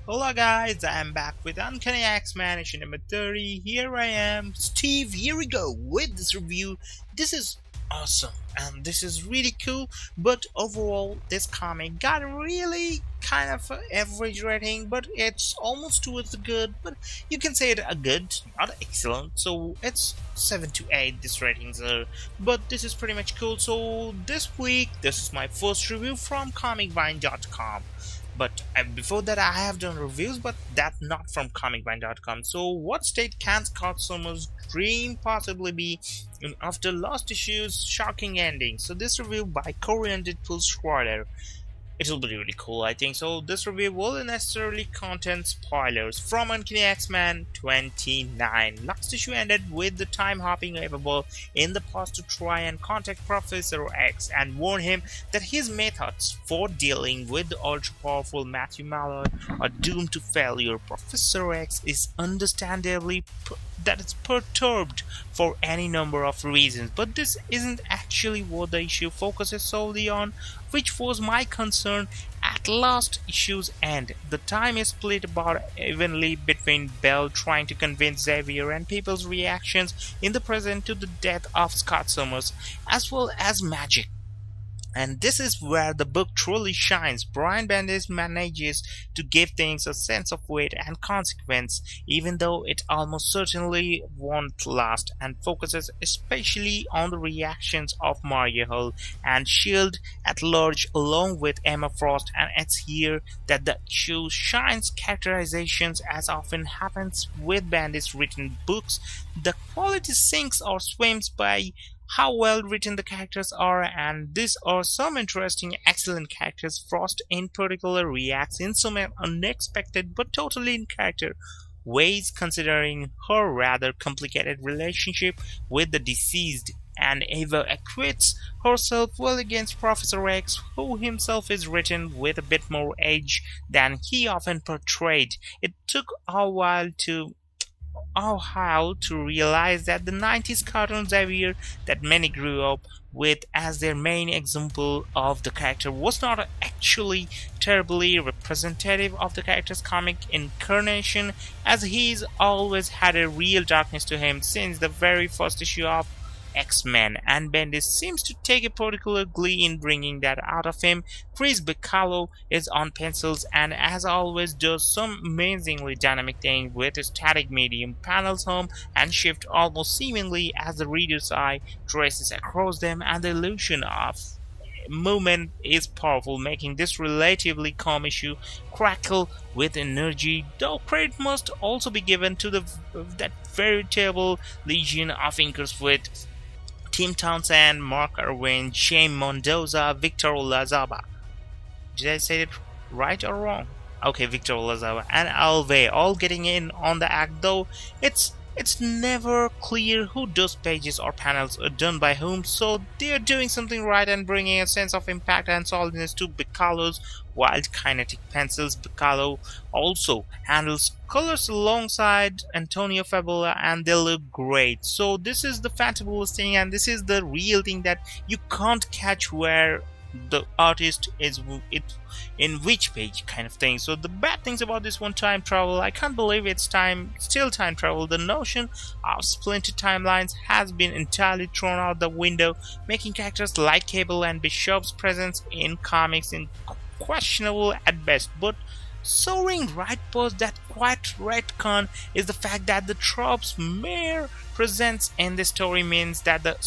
Hola guys, I am back with Uncanny X-Men issue number 30. Here I am, Steve, here we go with this review. This is awesome and this is really cool, but overall this comic got really kind of an average rating, but it's almost towards the good, but you can say it a good, not excellent, so it's 7 to 8 this ratings are, but this is pretty much cool. So this week, this is my first review from comicvine.com. But before that, I have done reviews, but that not from comicvine.com. So, what state can Scott Summers' dream possibly be after Lost Issue's shocking ending? So, this review by Korean Undeadpool Schroeder. It will be really cool, I think. So, this review will necessarily contain spoilers from Uncanny X-Men 29. Last issue ended with the time hopping available in the past to try and contact Professor X and warn him that his methods for dealing with the ultra-powerful Matthew Malloy are doomed to failure. Professor X is understandably that it's perturbed for any number of reasons, but this isn't actually what the issue focuses solely on, which was my concern at last issue's end. The time is split about evenly between Bell trying to convince Xavier and people's reactions in the present to the death of Scott Summers, as well as magic. And this is where the book truly shines. Brian Bendis manages to give things a sense of weight and consequence, even though it almost certainly won't last, and focuses especially on the reactions of Maria Hull and S.H.I.E.L.D. at large, along with Emma Frost, and it's here that the issue shines characterizations. As often happens with Bendis written books, the quality sinks or swims by how well written the characters are, and these are some interesting, excellent characters. Frost in particular reacts in some unexpected but totally in character ways, considering her rather complicated relationship with the deceased, and Ava acquits herself well against Professor X, who himself is written with a bit more edge than he often portrayed. It took a while to realize that the 90s cartoon Xavier that many grew up with as their main example of the character was not actually terribly representative of the character's comic incarnation, as he's always had a real darkness to him since the very first issue of X-Men, and Bendis seems to take a particular glee in bringing that out of him. Chris Bacalo is on pencils and as always does some amazingly dynamic things with a static medium. Panels hum and shift almost seemingly as the reader's eye traces across them, and the illusion of movement is powerful, making this relatively calm issue crackle with energy, though credit must also be given to that veritable legion of inkers with Tim Townsend, Mark Irwin, Shane Mendoza, Victor Olazaba. Did I say it right or wrong? Okay, Victor Olazaba and Alve all getting in on the act, though it's never clear who does pages or panels are done by whom, so they're doing something right and bringing a sense of impact and solidness to Bacalo's wild kinetic pencils. Bacalo also handles colors alongside Antonio Fabula and they look great. So this is the fantabulous thing, and this is the real thing that you can't catch where the artist is in which page kind of thing. So the bad things about this one, time travel, I can't believe it's still time travel. The notion of splinter timelines has been entirely thrown out the window, making characters like Cable and Bishop's presence in comics questionable at best. But soaring right past that quiet retcon is the fact that the tropes Mayer presents in the story means that the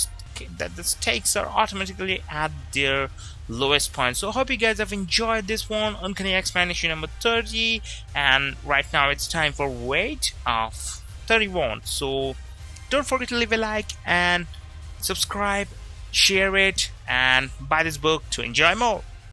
stakes are automatically at their lowest point. So I hope you guys have enjoyed this one, Uncanny X-Men issue number 30, and right now it's time for Weight of 31. So don't forget to leave a like and subscribe, share it, and buy this book to enjoy more.